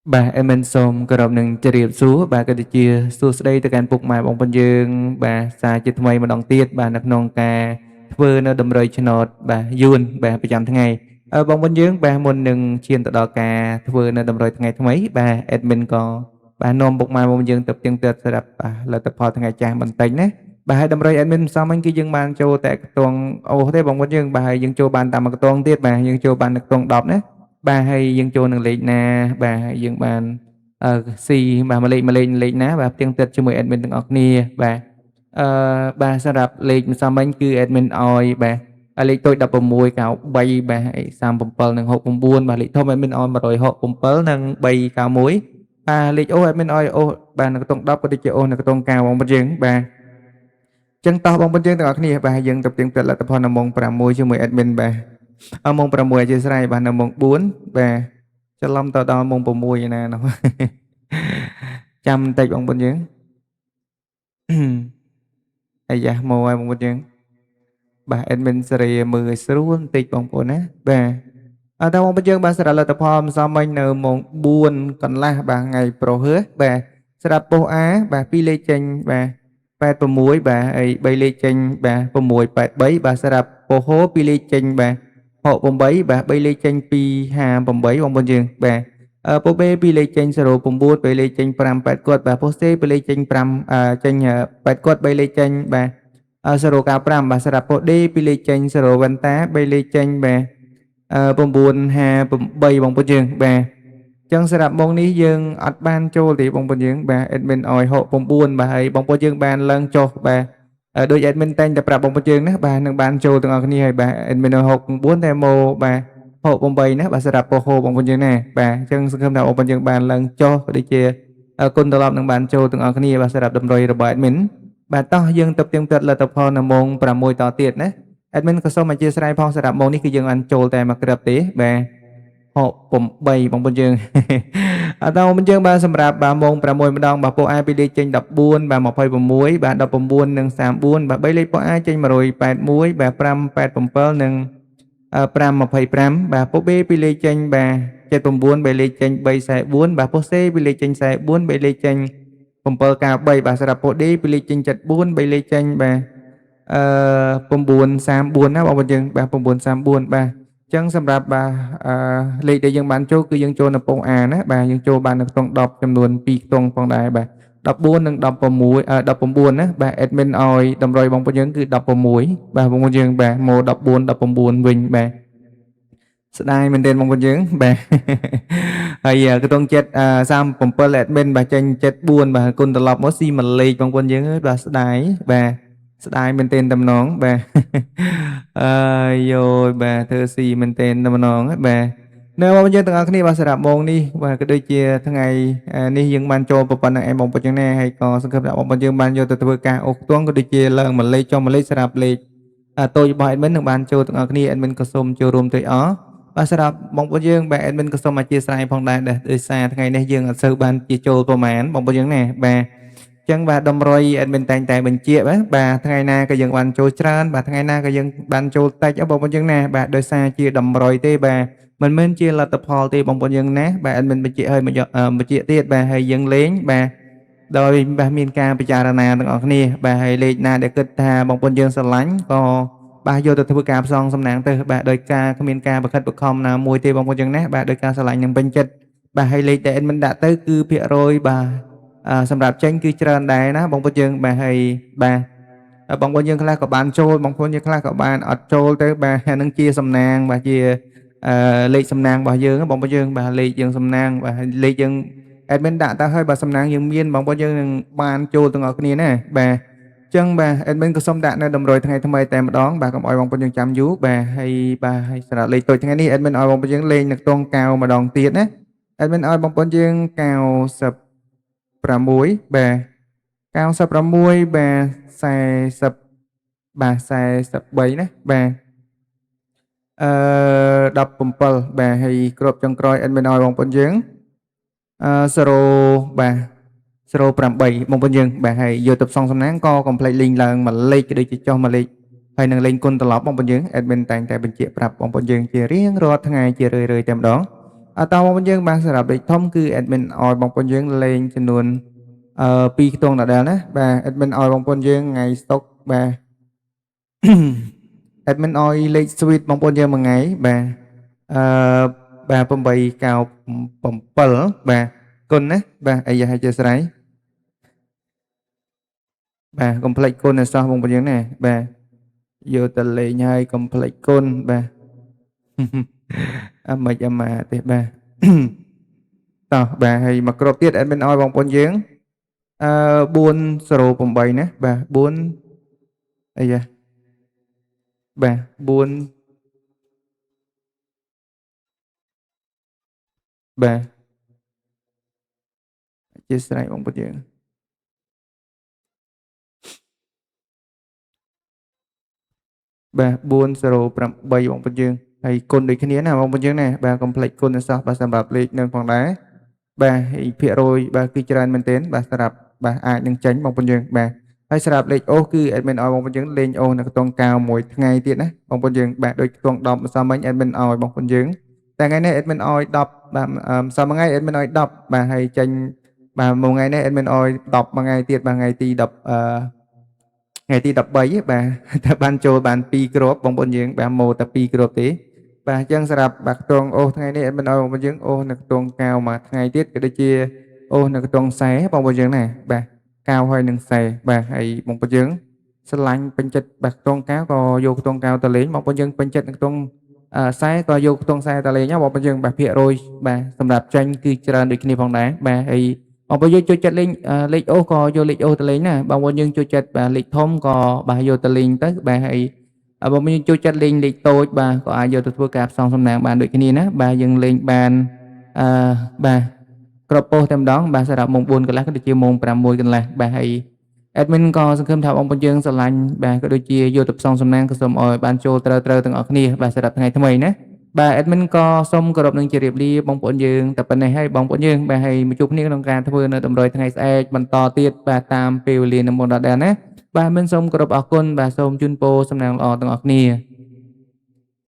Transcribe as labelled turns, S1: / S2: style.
S1: Bà em mình xôm cơ rộp nâng chà riệp xuống bà cơ địa chia xuống đây từ càng phục mài bóng bên dương bà xa chết mây mà đóng tiết bà nạc nông ca thơ nó đâm rơi chân nọt bà dùn bà phải chăm tháng ngày ở bóng bên dương bà môn nâng chiên tự đo ca thơ nó đâm rơi tháng ngày tháng mấy bà admin có bà nôm bục mài bóng dương tập tiên tật sẽ đập bà là tập phò tháng ngày chàng bằng tính á bà hay đâm rơi admin sao anh kia dương bàn châu tại tuần ô thế bóng bên dương bà hay dương châu bàn tạm mặc tuần tiết bà dương châu bàn nạc tuần đọc đấy bà hay dân chôn能លេខណាបាទហើយយើងបានស៊ីបាទមកលេខណាបាទផ្ទៀងផ្ទាត់ជាមួយ admin ទាំងអស់គ្នាបាទបាទសម្រាប់លេខម្សិលមិញគឺ admin ឲ្យបាទលេខតូច16 93បាទហើយ37និង69បាទលេខធំ admin ឲ្យ167និង391បាទលេខអូ admin ឲ្យអូបាទនៅក្នុង10ក៏ដូចជាអូនៅក្នុង9បងប្អូនយើងបាទចឹងតោះបងប្អូនយើងទាំងអស់គ្នាបាទយើងទៅផ្ទៀងផ្ទាត់លទ្ធផលនៅម៉ោង6ជាមួយ admin បាទម៉ោង6អធិស្ឋានបាទនៅម៉ោង4បាទច្រឡំទៅដល់ម៉ោង6ឯណានោះចាំបន្តិចបងប្អូនយើងអាយ៉ាមកហើយបងប្អូនយើងបាទ admin សេរីមើលឲ្យស្រួលបន្តិចបងប្អូនណាបាទតើបងប្អូនយើងបាទសម្រាប់លទ្ធផលម្សិលមិញនៅម៉ោង4កន្លះបាទថ្ងៃប្រុសហឺបាទស្រាប់ប៉ុស A បាទ2លេខចេញបាទ86បាទហើយ3លេខចេញបាទ683បាទសម្រាប់ប៉ុសហូ2លេខចេញបាទ68បាទ3លេខចេញ258បងប្អូនយើងបាទប៉ុស B 2លេខចេញ09 3លេខចេញ5 8គាត់បាទប៉ុស C 2លេខចេញ5ចេញ8គាត់3លេខចេញបាទ095បាទសម្រាប់ប៉ុស D 2លេខចេញ0វ៉ាន់តា3លេខចេញបាទ958បងប្អូនយើងបាទចឹងសម្រាប់ម៉ោងនេះយើងអត់បានចូលទេបងប្អូនយើងបាទ admin ឲ្យ69បាទហើយបងប្អូនយើងបានឡើងចុះបាទដោយ admin តែងតែប្រាប់បងប្អូនយើងណាបាទនឹងបានចូលទាំងអស់គ្នាហើយបាទ admin ឲ្យ69តែមកបាទ68ណាបាទសម្រាប់ប៉ុសហូបងប្អូនយើងណាបាទអញ្ចឹងសង្ឃឹមថាបងប្អូនយើងបានឡើងចុះក៏ដូចជាគុណត្រឡប់នឹងបានចូលទាំងអស់គ្នាបាទសម្រាប់តម្រុយរបស់ admin បាទតោះយើងទៅផ្ទៀងផ្ទាត់លទ្ធផលនៅម៉ោង6តទៀតណា admin ក៏សូមអធិស្ឋានផងសម្រាប់ម៉ោងនេះគឺយើងបានចូលតែមួយគ្រាប់ទេបាទ68បងប្អូនយើងអត់ដល់បងប្អូនយើងបាទសម្រាប់បាទម៉ោង6ម្ដងបាទពួក A ពីលេខចេញ14បាទ26បាទ19និង34បាទ3លេខពួក A ចេញ181បាទ587និង525បាទពួក B ពីលេខចេញបាទ79 3លេខចេញ344បាទពួក C ពីលេខចេញ44 3លេខចេញ793បាទសម្រាប់ពួក D ពីលេខចេញ74 3លេខចេញបាទ934ណាបងប្អូនយើងបាទ934បាទចឹងសម្រាប់បាទលេខដែលយើងបានចូលគឺយើងចូលនៅប៉ុស A ណាបាទយើងចូលបាននៅក្នុង10ចំនួន2ខ្ទង់ផងដែរបាទ14និង19ណាបាទ admin ឲ្យតម្រុយបងប្អូនយើងគឺ16បាទបងប្អូនយើងបាទមក14 19វិញបាទស្ដាយមែនទែនបងប្អូនយើងបាទហើយក្នុងចិត្ត37 admin បាទចេញ74បាទគុណត្រឡប់មកស៊ីមួយលេខបងប្អូនយើងបាទស្ដាយបាទស្ដាយមែនទែនតំណងបាទអើយយយបាទធ្វើស៊ីមែនទែនតំណងបាទនៅបងប្អូនយើងទាំងអស់គ្នាបាទសម្រាប់ម៉ោងនេះបាទក៏ដូចជាថ្ងៃនេះយើងបានចូលប៉ុណ្ណឹងឯងបងប្អូនយើងណាហើយក៏សង្ឃឹមថាបងប្អូនយើងបានយកទៅធ្វើការអូសខ្ទង់ក៏ដូចជាឡើងមួយលេខចុះមួយលេខសម្រាប់លេខតូចរបស់ admin នឹងបានចូលទាំងអស់គ្នា admin ក៏សូមចូលរួមត្រេកអរបាទសម្រាប់បងប្អូនយើងបាទ admin ក៏សូមអធិស្ឋានផងដែរដោយសារថ្ងៃនេះយើងអត់សូវបានជាចូលប្រហែលបងប្អូនយើងណាបាទចឹងបាទតម្រុយ admin តែងតែបញ្ជាក់បាទថ្ងៃណាក៏យើងបានចូលច្រើនបាទថ្ងៃណាក៏យើងបានចូលតិចបងប្អូនយើងណាបាទដោយសារជាតម្រុយទេបាទមិនមែនជាលទ្ធផលទេបងប្អូនយើងណាបាទ admin បញ្ជាក់ឲ្យបញ្ជាក់ទៀតបាទហើយយើងលេងបាទដោយបាទមានការពិចារណាទាំងអស់គ្នាបាទហើយលេខណាដែលគិតថាបងប្អូនយើងស្រឡាញ់ក៏បាទយកទៅធ្វើការផ្សងសំណាងទៅបាទដោយការគ្មានការបខិតបង្ខំណាមួយទេបងប្អូនយើងណាបាទដោយការស្រឡាញ់នឹងពេញចិត្តបាទហើយលេខដែល admin ដាក់ទៅគឺភាគរយបាទសម្រាប់ចេញគឺច្រើនដែរណាបងប្អូនយើងបាទហើយបាទបងប្អូនយើងខ្លះក៏បានចូលបងប្អូនយើងខ្លះក៏បានអត់ចូលទៅបាទហើយនឹងជាសំណាងបាទជាលេខសំណាងរបស់យើងបងប្អូនយើងបាទលេខយើងសំណាងបាទលេខយើង admin ដាក់ទៅហើយបាទសំណាងយើងមានបងប្អូនយើងនឹងបានចូលទាំងអស់គ្នាណាបាទចឹងបាទ admin ក៏សូមដាក់នៅតម្រុយថ្ងៃថ្មីតែម្ដងបាទកុំឲ្យបងប្អូនយើងចាំយូរបាទហើយបាទហើយសម្រាប់លេខតូចថ្ងៃនេះ admin ឲ្យបងប្អូនយើងលេងនៅក្នុងកៅម្ដងទៀតណា admin ឲ្យបងប្អូនយើង96បាទ96បាទ40បាទ43ណាបាទ17បាទហើយគ្របចុងក្រោយ admin ឲ្យបងប្អូនយើង0បាទ08បងប្អូនយើងបាទហើយយកទៅផ្សងសំណាងក៏កុំភ្លេចលេងឡើងមួយលេខក៏ដូចជាចុះមួយលេខហើយនឹងលេងគុណត្រឡប់បងប្អូនយើង admin តែងតែបញ្ជាក់ប្រាប់បងប្អូនយើងជារៀងរាល់ថ្ងៃជារឿយៗតែម្ដង តបងប្អូនយើងបាទសម្រាប់លេខធំគឺ admin ឲ្យបងប្អូនយើងលេងចំនួន2ខ្ទង់ដដែលណាបាទ admin ឲ្យបងប្អូនយើងថ្ងៃស្តុកបាទ admin ឲ្យលេខ sweet បងប្អូនយើងមួយថ្ងៃបាទអឺបាទ897បាទគុណណាបាទអាយ៉ាអធិស្ឋានបាទកុំភ្លេចគុណឲ្យសោះបងប្អូនយើងណាបាទយកទៅលេងហើយកុំភ្លេចគុណបាទ មិនអាម៉ាទេបាទ តោះបាទហើយមកគ្របទៀត admin ឲ្យបងប្អូនយើង408ណាបាទ4អីយ៉ាបាទ4បាទអធិស្ឋានបងប្អូនយើងបាទ408បងប្អូនយើងហើយគុណដូចគ្នាណាបងប្អូនយើងណាបាទកុំភ្លេចគុណឲ្យសោះបាទសម្រាប់លេខនឹងផងដែរបាទហើយភាគរយបាទគឺច្រើនមែនទែនបាទសម្រាប់បាទអាចនឹងចាញ់បងប្អូនយើងបាទហើយសម្រាប់លេខអូសគឺ admin ឲ្យបងប្អូនយើងលេងអូសនៅខ្ទង់កៅមួយថ្ងៃទៀតណាបងប្អូនយើងបាទដូចខ្ទង់10ម្សិលមិញ admin ឲ្យបងប្អូនយើងតែថ្ងៃនេះ admin ឲ្យ10បាទម្សិលមួយថ្ងៃ admin ឲ្យ10បាទហើយចាញ់បាទមួយថ្ងៃនេះ admin ឲ្យ10មួយថ្ងៃទៀតបាទថ្ងៃទី10ថ្ងៃទី13បាទតែបានចូលបាន2គ្រាប់បងប្អូនយើងបាទម៉ូតែ2គ្រាប់ទេបាទអញ្ចឹងសម្រាប់បាទខ្ទង់អូសថ្ងៃនេះ admin ឲ្យបងប្អូនយើងអូសនៅខ្ទង់កៅមួយថ្ងៃទៀតក៏ដូចជាអូសនៅខ្ទង់ខ្សែបងប្អូនយើងណាបាទកៅហើយនឹងខ្សែបាទហើយបងប្អូនយើងស្រឡាញ់ពេញចិត្តបាទខ្ទង់កៅក៏យកខ្ទង់កៅទៅលេងបងប្អូនយើងពេញចិត្តនឹងខ្ទង់ខ្សែក៏យកខ្ទង់ខ្សែទៅលេងបងប្អូនយើងបាទភាគរយបាទសម្រាប់ចាញ់គឺច្រើនដូចគ្នាផងដែរបាទហើយបងប្អូនយើងចូលចិត្តលេងលេខអូសក៏យកលេខអូសទៅលេងណាបងប្អូនយើងចូលចិត្តបាទលេខធំក៏បាទយកទៅលេងទៅបាទហើយបងប្អូនយើងចូលចិត្តលេងលេខតូចបាទក៏អាចយកទៅធ្វើការផ្សងសំណាងបានដូចគ្នាណាបាទយើងលេងបានបាទគ្រាប់ពោះតែម្ដងបាទសម្រាប់ម៉ោង4កន្លះក៏ដូចជាម៉ោង6កន្លះបាទហើយ admin ក៏សង្ឃឹមថាបងប្អូនយើងស្រឡាញ់បាទក៏ដូចជាយកទៅផ្សងសំណាងក៏សូមឲ្យបានចូលត្រូវទាំងអស់គ្នាបាទសម្រាប់ថ្ងៃថ្មីណាបាទ admin ក៏សូមគោរពនឹងជម្រាបលាបងប្អូនយើងតែប៉ុណ្ណេះហើយបងប្អូនយើងបាទហើយមកជួបគ្នាក្នុងការធ្វើនៅតម្រុយថ្ងៃស្អែកបន្តទៀតបាទតាមពេលវេលានឹងមុនដដែលណាបាទមិនសូមគោរពអរគុណបាទសូមជូនពរសំណាងល្អទាំងអស់គ្នា